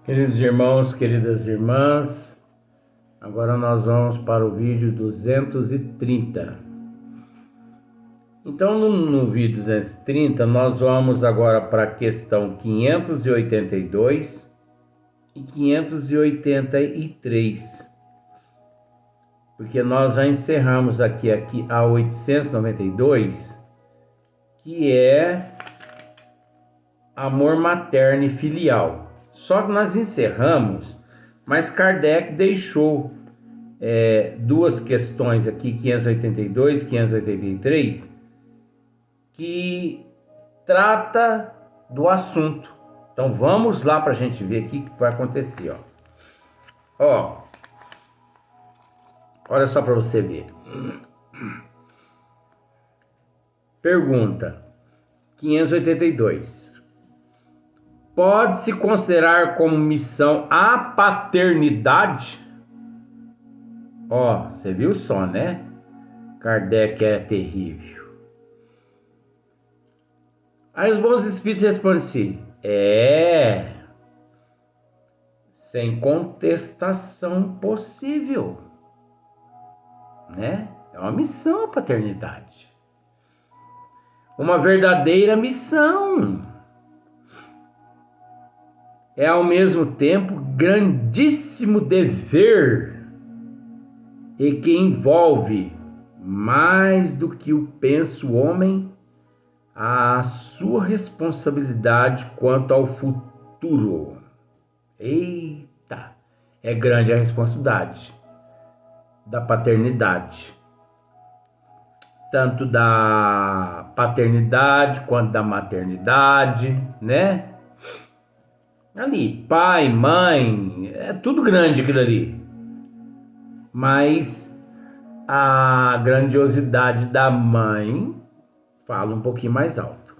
Queridos irmãos, queridas irmãs, agora nós vamos para o vídeo 230. Então, no vídeo 230, nós vamos agora para a questão 582 e 583, porque nós já encerramos aqui a 892, que é amor materno e filial. Só que nós encerramos, mas Kardec deixou duas questões aqui, 582 e 583, que trata do assunto. Então vamos lá para a gente ver aqui o que vai acontecer. Olha só para você ver. Pergunta 582. Pode-se considerar como missão a paternidade? Você viu só, né? Kardec é terrível. Aí os bons espíritos respondem assim: sem contestação possível, né? É uma missão a paternidade. Uma verdadeira missão. É ao mesmo tempo grandíssimo dever e que envolve mais do que o pensa o homem a sua responsabilidade quanto ao futuro. Eita, é grande a responsabilidade da paternidade, tanto da paternidade quanto da maternidade, né? Ali, pai, mãe, é tudo grande aquilo ali. Mas a grandiosidade da mãe fala um pouquinho mais alto.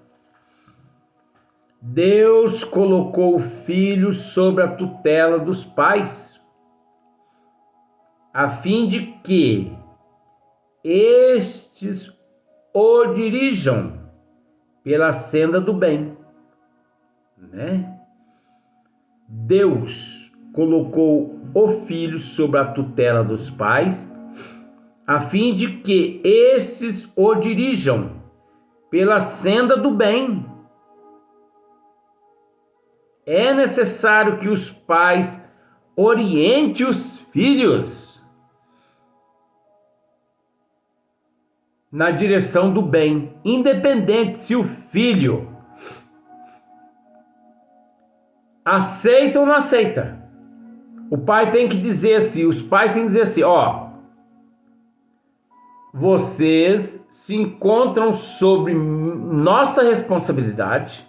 Deus colocou o filho sob a tutela dos pais, a fim de que estes o dirijam pela senda do bem, né? Deus colocou o filho sob a tutela dos pais, a fim de que estes o dirijam pela senda do bem. É necessário que os pais orientem os filhos na direção do bem, independente se o filho aceita ou não aceita. O pai tem que dizer assim, os pais têm que dizer assim: vocês se encontram sob nossa responsabilidade,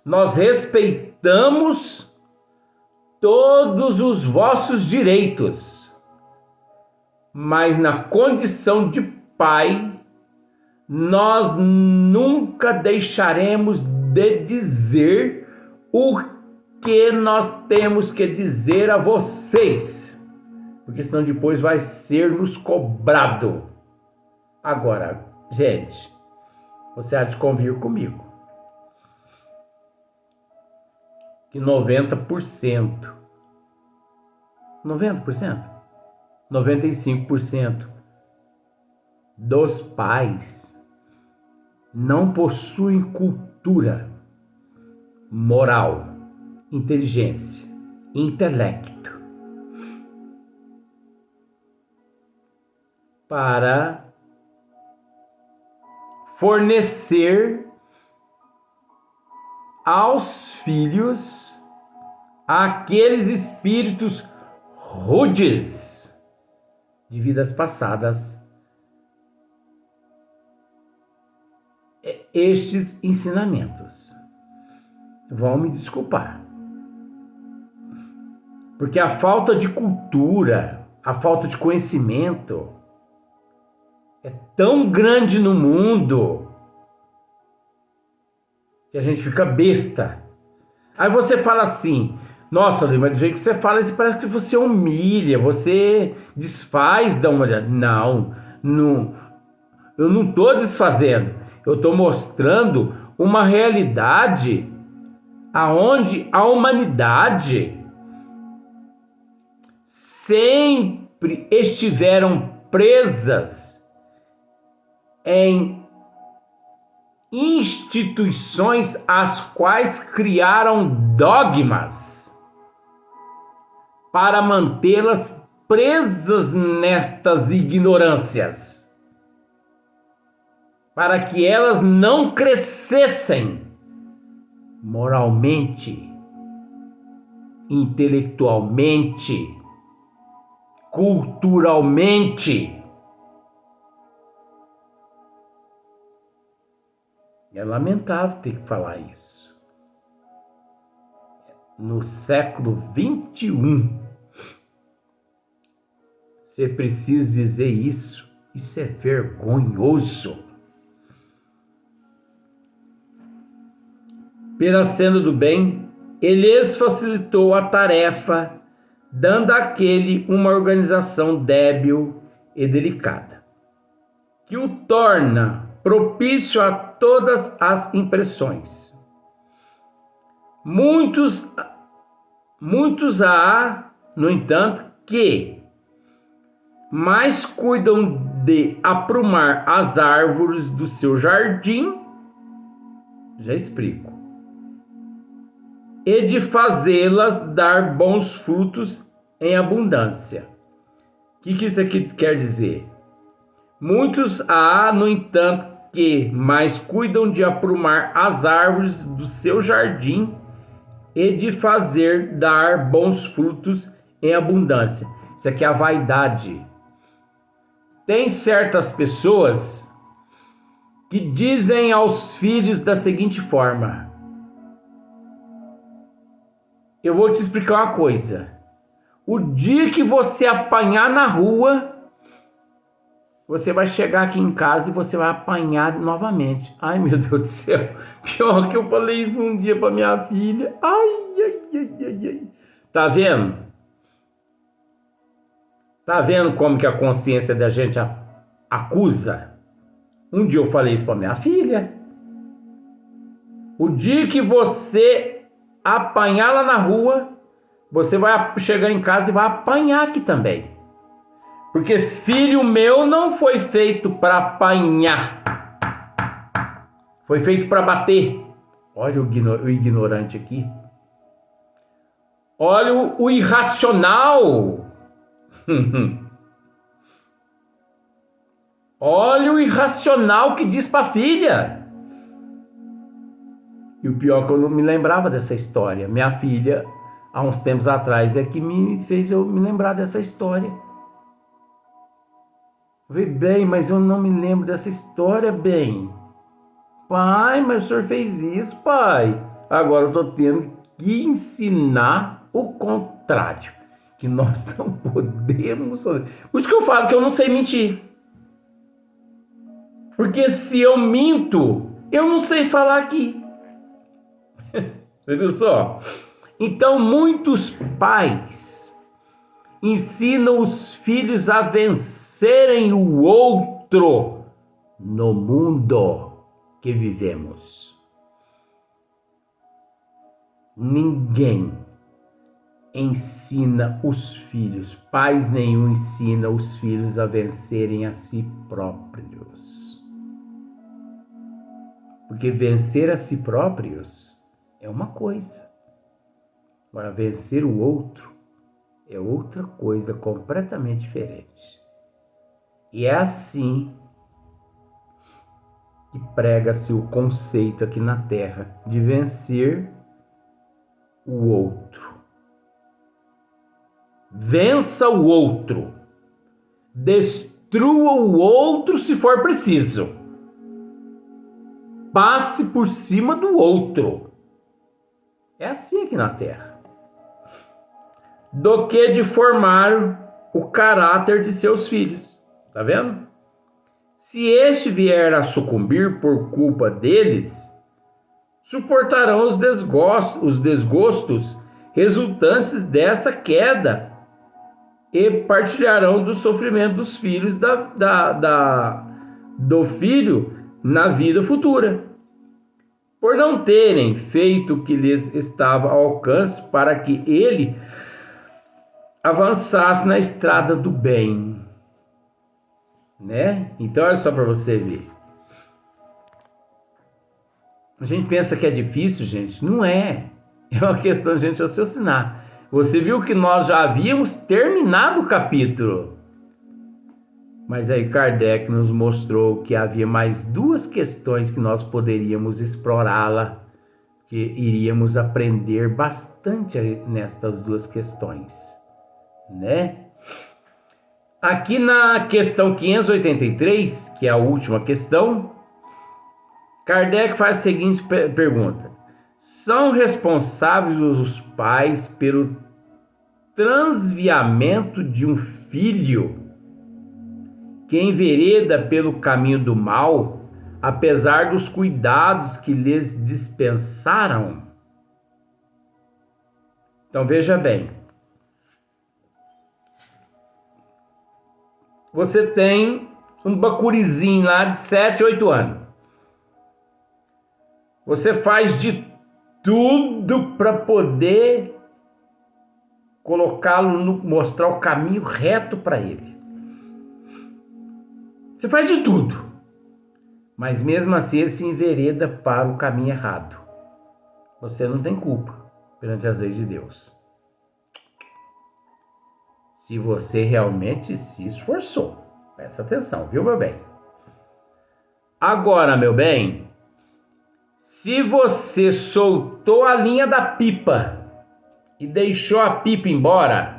nós respeitamos todos os vossos direitos, mas na condição de pai, nós nunca deixaremos de dizer o que nós temos que dizer a vocês, porque senão depois vai ser nos cobrado. Agora, gente, você há de convir comigo que 90%, 95% dos pais não possuem cultura, moral, inteligência, intelecto para fornecer aos filhos aqueles espíritos rudes de vidas passadas, estes ensinamentos. Vão me desculpar, porque a falta de cultura, a falta de conhecimento é tão grande no mundo que a gente fica besta. Aí você fala assim: nossa, Lima, mas do jeito que você fala, parece que você humilha, você desfaz da humanidade. Não, eu não estou desfazendo, eu estou mostrando uma realidade aonde a humanidade sempre estiveram presas em instituições as quais criaram dogmas para mantê-las presas nestas ignorâncias, para que elas não crescessem moralmente, intelectualmente, culturalmente. É lamentável ter que falar isso. No século XXI, você precisa dizer isso. Isso é vergonhoso. Pela senda do bem, ele lhes facilitou a tarefa, dando àquele uma organização débil e delicada, que o torna propício a todas as impressões. Muitos há, no entanto, que mais cuidam de aprumar as árvores do seu jardim, já explico, e de fazê-las dar bons frutos em abundância. O que isso aqui quer dizer? Muitos há, no entanto, que mais cuidam de aprumar as árvores do seu jardim e de fazer dar bons frutos em abundância. Isso aqui é a vaidade. Tem certas pessoas que dizem aos filhos da seguinte forma: eu vou te explicar uma coisa. O dia que você apanhar na rua, você vai chegar aqui em casa e você vai apanhar novamente. Ai, meu Deus do céu. Pior que eu falei isso um dia para minha filha. Ai. Tá vendo? Tá vendo como que a consciência da gente acusa? Um dia eu falei isso para minha filha. O dia que você apanhar lá na rua, você vai chegar em casa e vai apanhar aqui também. Porque filho meu não foi feito para apanhar. Foi feito para bater. Olha o ignorante aqui. Olha o irracional. Olha o irracional que diz para a filha. E o pior é que eu não me lembrava dessa história. Minha filha, há uns tempos atrás, é que me fez eu me lembrar dessa história. Falei, bem, mas eu não me lembro dessa história, bem. Pai, mas o senhor fez isso, pai. Agora eu estou tendo que ensinar o contrário. Que nós não podemos fazer. Por isso que eu falo que eu não sei mentir. Porque se eu minto, eu não sei falar aqui. Você viu só? Então, muitos pais ensinam os filhos a vencerem o outro no mundo que vivemos. Ninguém ensina os filhos, pais nenhum ensina os filhos a vencerem a si próprios. Porque vencer a si próprios é uma coisa. Agora, vencer o outro é outra coisa completamente diferente. E é assim que prega-se o conceito aqui na Terra de vencer o outro. Vença o outro. Destrua o outro se for preciso. Passe por cima do outro. É assim aqui na Terra. Do que de formar o caráter de seus filhos. Tá vendo? Se este vier a sucumbir por culpa deles, suportarão os desgostos resultantes dessa queda e partilharão do sofrimento dos filhos do filho na vida futura. por não terem feito o que lhes estava ao alcance para que ele avançasse na estrada do bem, né? Então, olha só para você ver. A gente pensa que é difícil, gente. Não é. É uma questão de a gente raciocinar. Você viu que nós já havíamos terminado o capítulo. Mas aí Kardec nos mostrou que havia mais duas questões que nós poderíamos explorá-la, que iríamos aprender bastante nestas duas questões, né? Aqui na questão 583, que é a última questão, Kardec faz a seguinte pergunta: são responsáveis os pais pelo transviamento de um filho que envereda pelo caminho do mal, apesar dos cuidados que lhes dispensaram? Então veja bem, você tem um bacurizinho lá de 7, 8 anos. Você faz de tudo para poder colocá-lo, mostrar o caminho reto para ele. Você faz de tudo, mas mesmo assim ele se envereda para o caminho errado. Você não tem culpa perante as leis de Deus, se você realmente se esforçou. Presta atenção, viu, meu bem? Agora, meu bem, se você soltou a linha da pipa e deixou a pipa embora,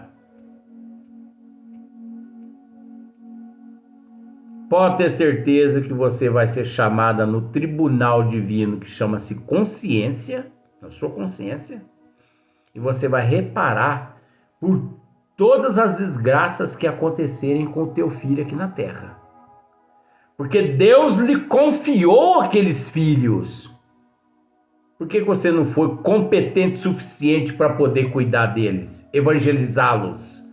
pode ter certeza que você vai ser chamada no tribunal divino que chama-se consciência, na sua consciência, e você vai reparar por todas as desgraças que acontecerem com o teu filho aqui na terra. Porque Deus lhe confiou aqueles filhos. Por que você não foi competente o suficiente para poder cuidar deles, evangelizá-los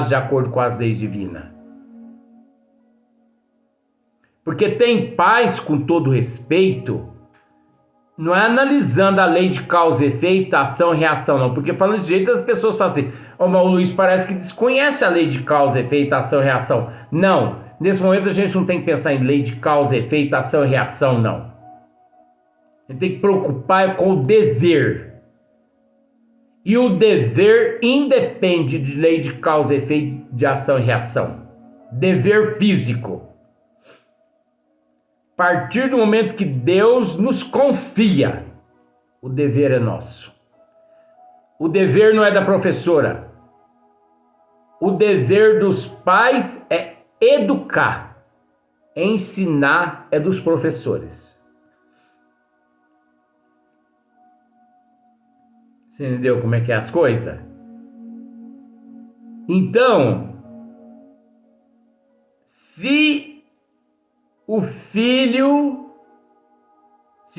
de acordo com as leis divinas? Porque tem pais, com todo respeito, não é analisando a lei de causa e efeito, ação e reação, não. Porque falando de jeito, as pessoas falam assim: o Luiz parece que desconhece a lei de causa, efeito, ação e reação. Não, nesse momento a gente não tem que pensar em lei de causa, efeito, ação e reação, não. A gente tem que preocupar com o dever. E o dever independe de lei de causa, efeito, de ação e reação. Dever físico. A partir do momento que Deus nos confia, o dever é nosso. O dever não é da professora. O dever dos pais é educar. Ensinar é dos professores. Você entendeu como é que é as coisas? Então, se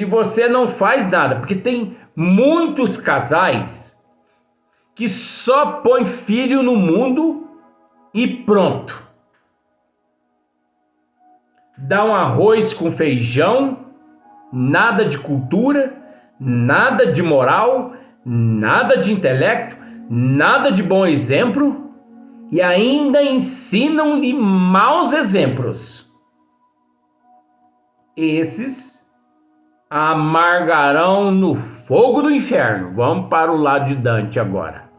você não faz nada, porque tem muitos casais que só põem filho no mundo e pronto. Dá um arroz com feijão, nada de cultura, nada de moral, nada de intelecto, nada de bom exemplo, e ainda ensinam-lhe maus exemplos. Esses amargarão no fogo do inferno. Vamos para o lado de Dante agora.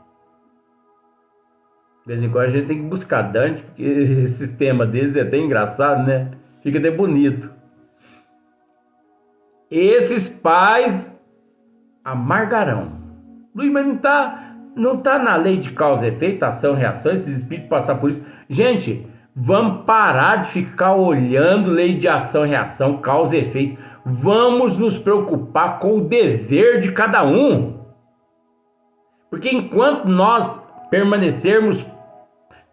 De vez em quando a gente tem que buscar Dante, porque esse sistema deles é até engraçado, né? Fica até bonito. Esses pais amargarão. Luiz, mas não tá na lei de causa e efeito, ação e reação, esses espíritos passar por isso. Gente, vamos parar de ficar olhando lei de ação e reação, causa e efeito. Vamos nos preocupar com o dever de cada um. Porque enquanto nós permanecermos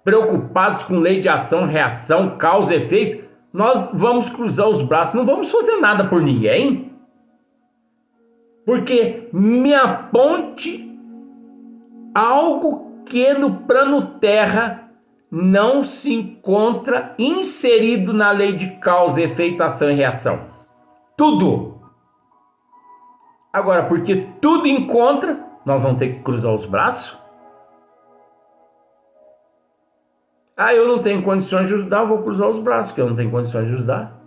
preocupados com lei de ação, reação, causa e efeito, nós vamos cruzar os braços, não vamos fazer nada por ninguém. Porque me aponte algo que no plano terra não se encontra inserido na lei de causa, efeito, ação e reação. Tudo Agora, porque tudo encontra, nós vamos ter que cruzar os braços? Ah, eu não tenho condições de ajudar, eu vou cruzar os braços, porque eu não tenho condições de ajudar.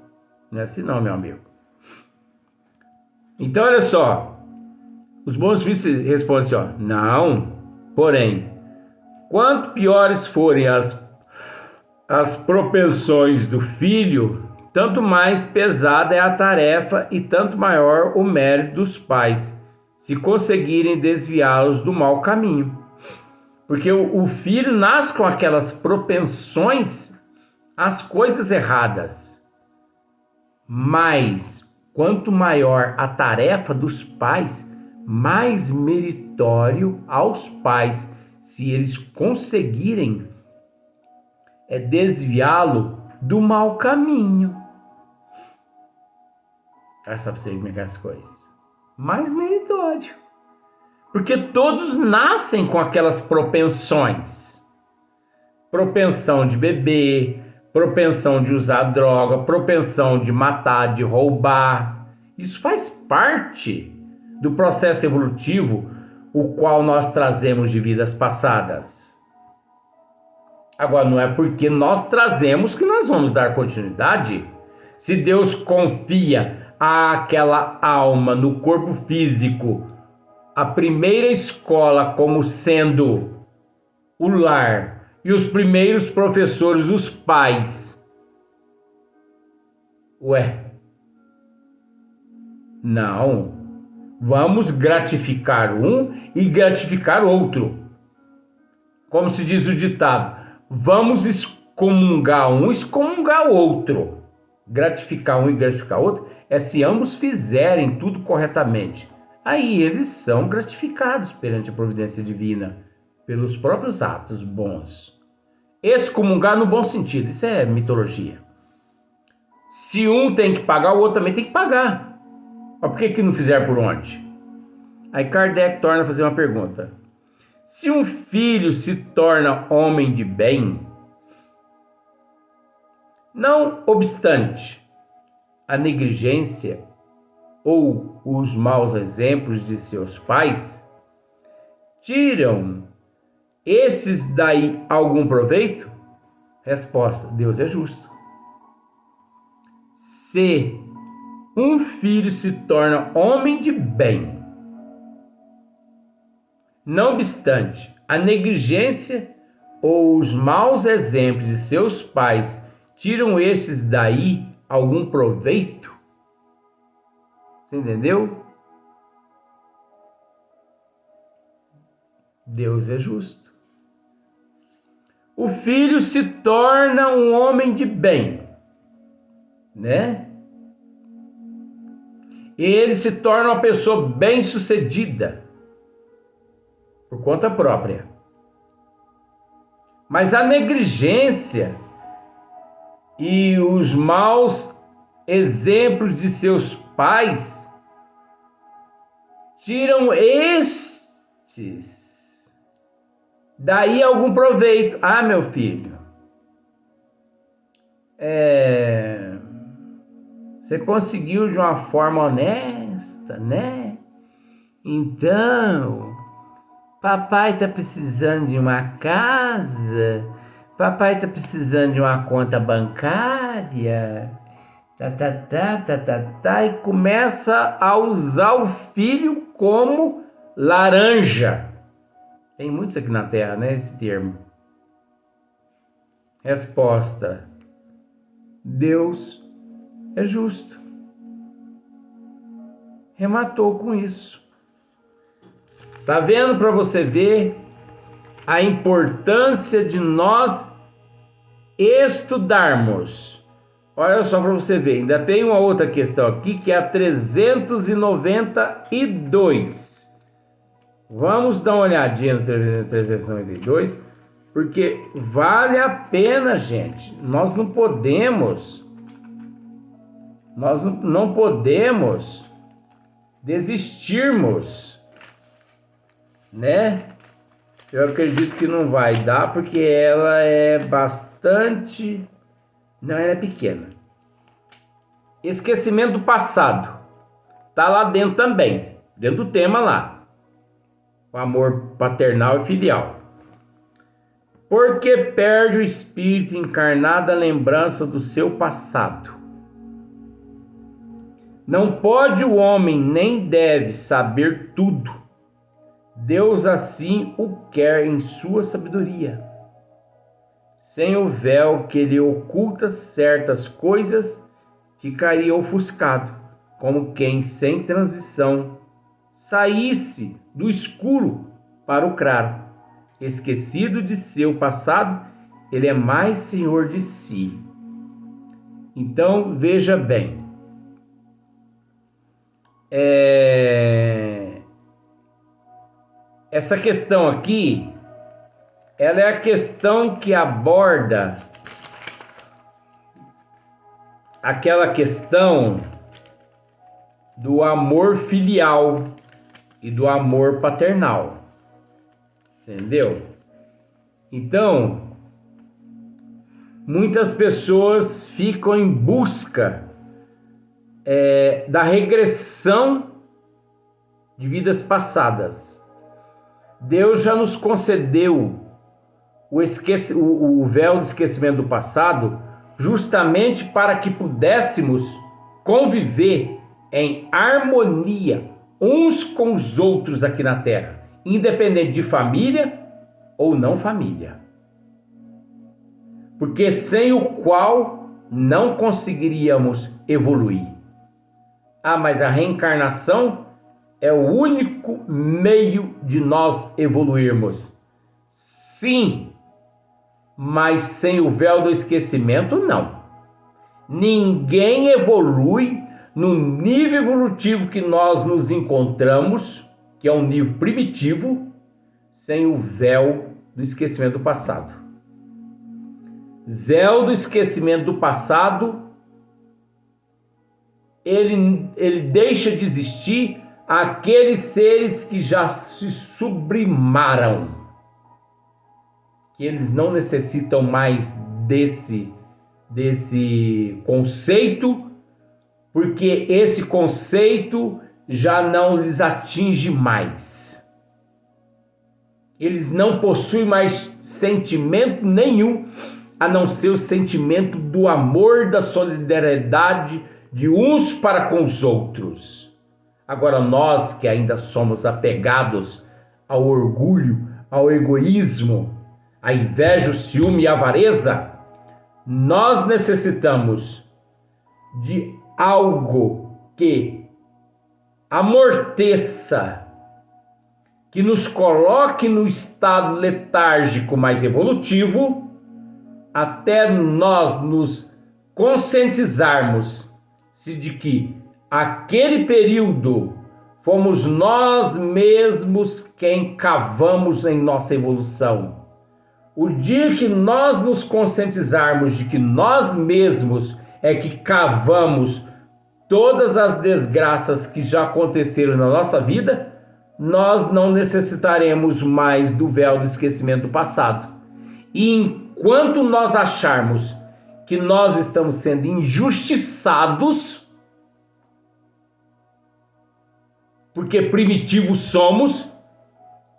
Não é assim não, meu amigo. Então, olha só. Os bons filhos respondem assim, ó. Não, porém, quanto piores forem as propensões do filho, tanto mais pesada é a tarefa e tanto maior o mérito dos pais, se conseguirem desviá-los do mau caminho. Porque o filho nasce com aquelas propensões às coisas erradas. Mas, quanto maior a tarefa dos pais, mais meritório aos pais, se eles conseguirem desviá-lo do mau caminho. Cara, só pra você ver como é que é as coisas. Mais meritório. Porque todos nascem com aquelas propensões. Propensão de beber, propensão de usar droga, propensão de matar, de roubar. Isso faz parte do processo evolutivo, o qual nós trazemos de vidas passadas. Agora, não é porque nós trazemos que nós vamos dar continuidade. Se Deus confia àquela alma no corpo físico a primeira escola como sendo o lar e os primeiros professores, os pais. Não. Vamos gratificar um e gratificar outro. Como se diz o ditado, vamos excomungar um, excomungar o outro. Gratificar um e gratificar outro é se ambos fizerem tudo corretamente. Aí eles são gratificados perante a providência divina, pelos próprios atos bons. Excomungar no bom sentido, isso é mitologia. Se um tem que pagar, o outro também tem que pagar. Mas por que não fizer por onde? Aí Kardec torna a fazer uma pergunta. Se um filho se torna homem de bem, não obstante a negligência ou os maus exemplos de seus pais, tiram esses daí algum proveito? Resposta: Deus é justo. Se um filho se torna homem de bem, não obstante a negligência ou os maus exemplos de seus pais, tiram esses daí algum proveito? Você entendeu? Deus é justo. O filho se torna um homem de bem, né? Ele se torna uma pessoa bem-sucedida por conta própria. Mas a negligência e os maus exemplos de seus pais tiram estes daí algum proveito. Ah, meu filho, você conseguiu de uma forma honesta, né? Então, papai tá precisando de uma casa, papai tá precisando de uma conta bancária, e começa a usar o filho como laranja. Tem muitos aqui na Terra, né, esse termo. Resposta: Deus é justo. Rematou com isso. Tá vendo, para você ver a importância de nós estudarmos. Olha só para você ver, ainda tem uma outra questão aqui que é a 392. Vamos dar uma olhadinha no 392, porque vale a pena, gente. Nós não podemos desistirmos, né? Eu acredito que não vai dar, porque ela é bastante... Não, ela é pequena. Esquecimento do passado. Tá lá dentro também. dentro do tema lá, o amor paternal e filial. Porque perde o espírito encarnado a lembrança do seu passado. Não pode o homem nem deve saber tudo. Deus assim o quer em sua sabedoria. Sem o véu que lhe oculta certas coisas, ficaria ofuscado, como quem sem transição saísse do escuro para o claro. Esquecido de seu passado, ele é mais senhor de si. Então, veja bem. Essa questão aqui, ela é a questão que aborda aquela questão do amor filial e do amor paternal. Entendeu? Então, muitas pessoas ficam em busca da regressão de vidas passadas. Deus já nos concedeu o véu do esquecimento do passado justamente para que pudéssemos conviver em harmonia uns com os outros aqui na Terra, independente de família ou não família. Porque sem o qual não conseguiríamos evoluir. Mas a reencarnação é o único meio de nós evoluirmos. Sim, mas sem o véu do esquecimento, não. Ninguém evolui no nível evolutivo que nós nos encontramos, que é um nível primitivo, sem o véu do esquecimento do passado. Véu do esquecimento do passado, ele deixa de existir aqueles seres que já se sublimaram, que eles não necessitam mais desse conceito, porque esse conceito já não lhes atinge mais. Eles não possuem mais sentimento nenhum, a não ser o sentimento do amor, da solidariedade de uns para com os outros. Agora nós que ainda somos apegados ao orgulho, ao egoísmo, à inveja, o ciúme e a avareza, nós necessitamos de algo que amorteça, que nos coloque no estado letárgico mais evolutivo, até nós nos conscientizarmos de que aquele período fomos nós mesmos quem cavamos em nossa evolução. O dia que nós nos conscientizarmos de que nós mesmos é que cavamos todas as desgraças que já aconteceram na nossa vida, nós não necessitaremos mais do véu do esquecimento do passado. E enquanto nós acharmos que nós estamos sendo injustiçados, porque primitivos somos,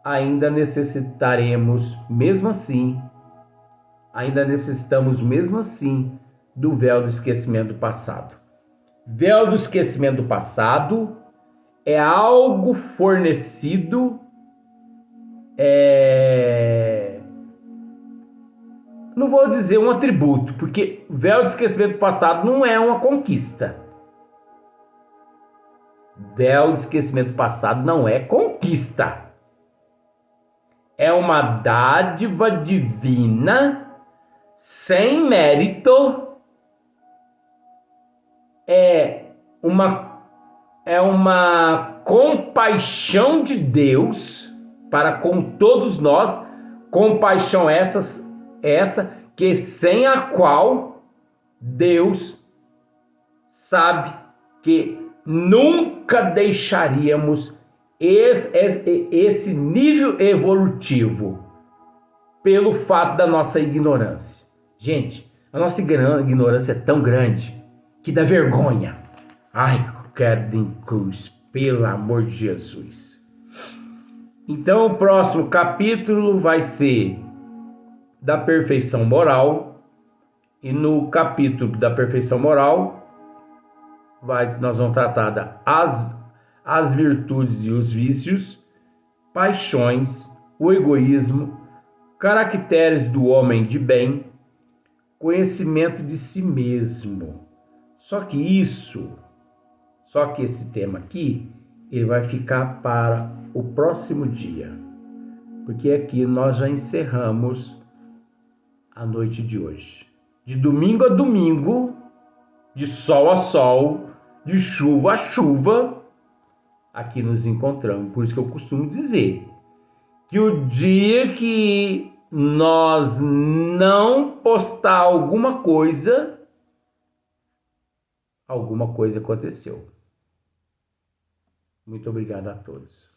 ainda necessitaremos, mesmo assim, do véu do esquecimento do passado. Véu do esquecimento do passado é algo fornecido, não vou dizer um atributo, porque véu do esquecimento do passado não é uma conquista. Véu do esquecimento do passado não é conquista. É uma dádiva divina, sem mérito. É uma compaixão de Deus para com todos nós. Compaixão essa que sem a qual Deus sabe que nunca deixaríamos esse nível evolutivo pelo fato da nossa ignorância. Gente, a nossa ignorância é tão grande que dá vergonha. Ai, quero cuspe. Pelo amor de Jesus. Então, o próximo capítulo vai ser da perfeição moral. E no capítulo da perfeição moral, nós vamos tratar as virtudes e os vícios, paixões, o egoísmo, caracteres do homem de bem, conhecimento de si mesmo. Só que esse tema aqui, ele vai ficar para o próximo dia, porque aqui nós já encerramos a noite de hoje. De domingo a domingo, de sol a sol, de chuva a chuva, aqui nos encontramos. Por isso que eu costumo dizer que o dia que nós não postar alguma coisa aconteceu. Muito obrigado a todos.